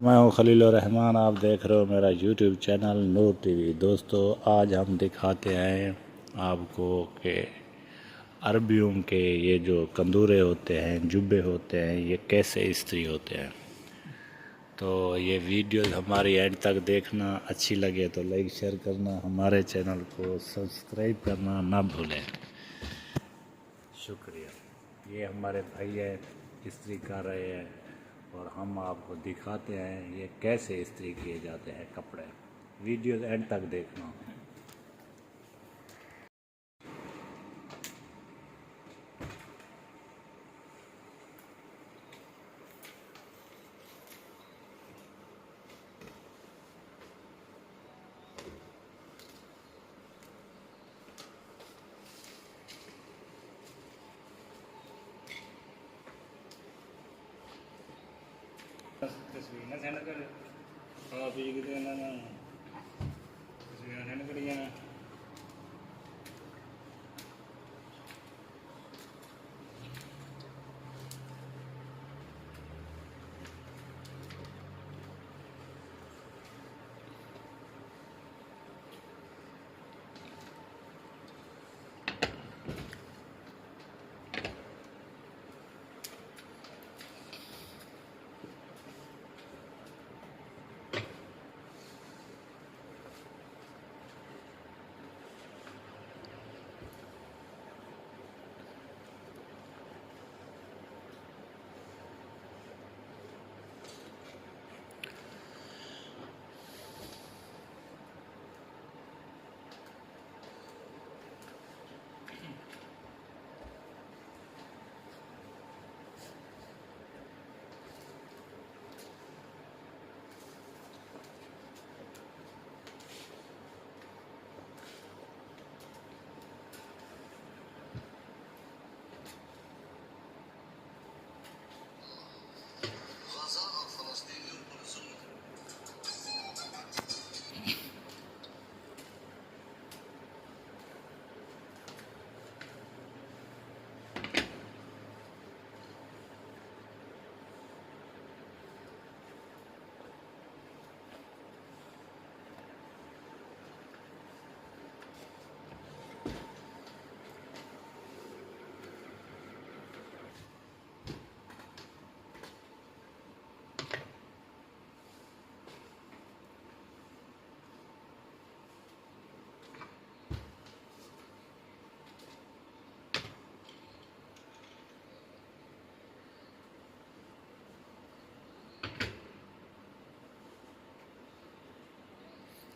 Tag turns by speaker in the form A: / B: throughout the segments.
A: मैं हूं खलीलुर रहमान। आप देख रहे हो मेरा यूट्यूब चैनल नूर टीवी। दोस्तों, आज हम दिखाते हैं आपको कि अरबियों के ये जो कंदूरे होते हैं, जुब्बे होते हैं, ये कैसे इस्त्री होते हैं। तो ये वीडियो हमारी एंड तक देखना। अच्छी लगे तो लाइक शेयर करना, हमारे चैनल को सब्सक्राइब करना ना भूलें। शुक्रिया। ये हमारे भाई है, इस्त्री कर रहे हैं और हम आपको दिखाते हैं ये कैसे इस्त्री किए जाते हैं कपड़े। वीडियो एंड तक देखना।
B: तस्वीर ना सेंड कर खा पी के तस्वीर सेंड करिए।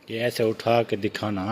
A: ये ऐसे उठा के दिखाना।